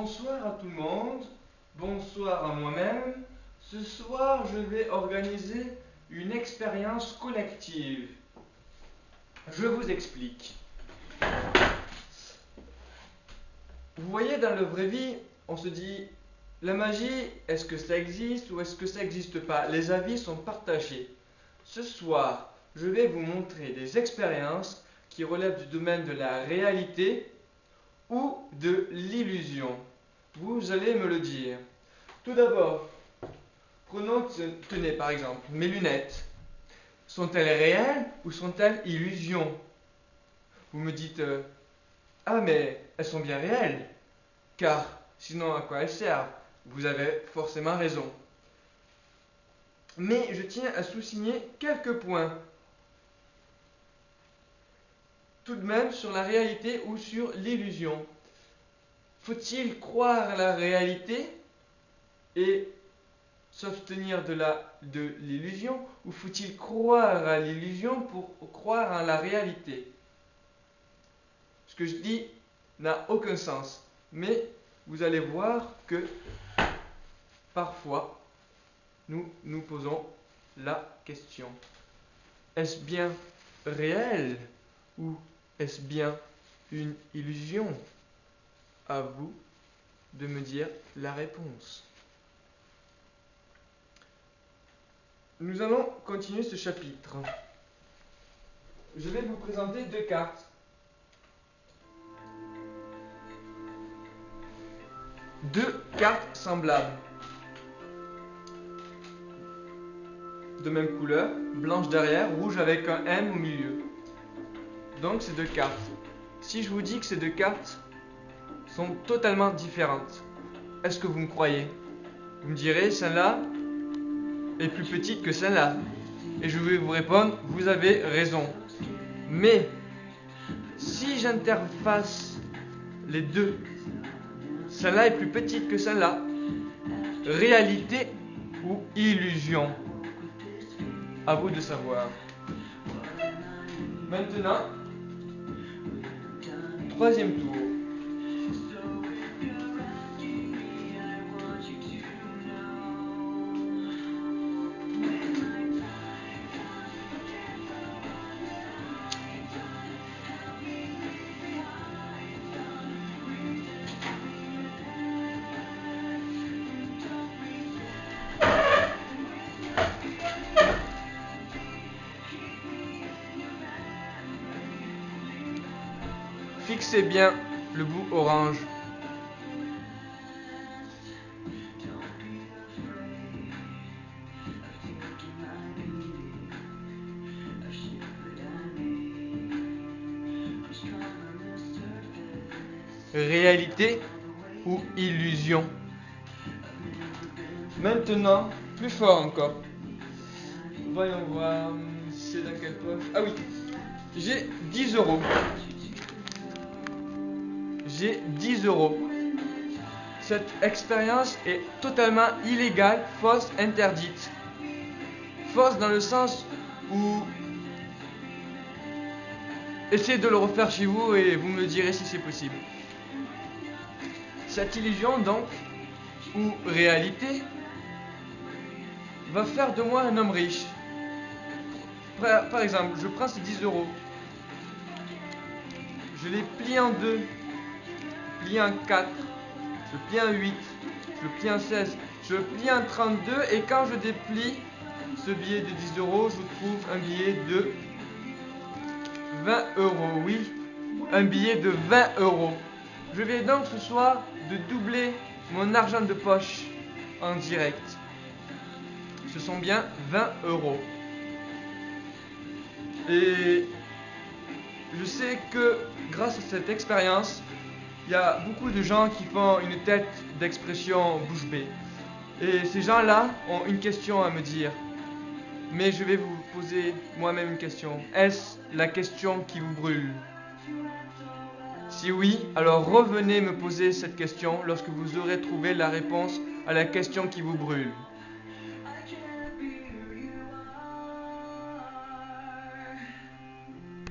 Bonsoir à tout le monde, bonsoir à moi-même. Ce soir, je vais organiser une expérience collective. Je vous explique. Vous voyez, dans la vraie vie, on se dit, la magie, est-ce que ça existe ou est-ce que ça n'existe pas? Les avis sont partagés. Ce soir, je vais vous montrer des expériences qui relèvent du domaine de la réalité ou de l'illusion. Vous allez me le dire. Tout d'abord, prenons, tenez par exemple, mes lunettes. Sont-elles réelles ou sont-elles illusions? Vous me dites, ah mais elles sont bien réelles, car sinon à quoi elles servent? Vous avez forcément raison. Mais je tiens à souligner quelques points. Tout de même sur la réalité ou sur l'illusion. Faut-il croire à la réalité et s'abstenir de l'illusion, ou faut-il croire à l'illusion pour croire à la réalité? Ce que je dis n'a aucun sens, mais vous allez voir que parfois nous nous posons la question: est-ce bien réel ou est-ce bien une illusion? À vous de me dire la réponse. Nous allons continuer ce chapitre. Je vais vous présenter deux cartes. Deux cartes semblables. De même couleur, blanche derrière, rouge avec un M au milieu. Donc ces deux cartes. Si je vous dis que ces deux cartes sont totalement différentes, est-ce que vous me croyez? Vous me direz, celle-là est plus petite que celle-là. Et je vais vous répondre, vous avez raison. Mais, si j'interface les deux, celle-là est plus petite que celle-là. Réalité ou illusion? À vous de savoir. Maintenant, troisième tour. Fixez bien le bout orange. Réalité ou illusion? Maintenant, plus fort encore. Voyons voir, c'est dans quelle poche? Ah oui, j'ai 10 €. J'ai 10 €. Cette expérience est totalement illégale, fausse, interdite. Fausse dans le sens où... Essayez de le refaire chez vous et vous me direz si c'est possible. Cette illusion donc, ou réalité, va faire de moi un homme riche. Par exemple, je prends ces 10 €. Je les plie en deux. Je plie en 4, je plie en 8, je plie en 16, je plie en 32 et quand je déplie ce billet de 10 €, je trouve un billet de 20 €. Oui, un billet de 20 €. Je vais donc ce soir de doubler mon argent de poche en direct. Ce sont bien 20 €. Et je sais que grâce à cette expérience, il y a beaucoup de gens qui font une tête d'expression bouche bée. Et ces gens-là ont une question à me dire. Mais je vais vous poser moi-même une question. Est-ce la question qui vous brûle? Si oui, alors revenez me poser cette question lorsque vous aurez trouvé la réponse à la question qui vous brûle.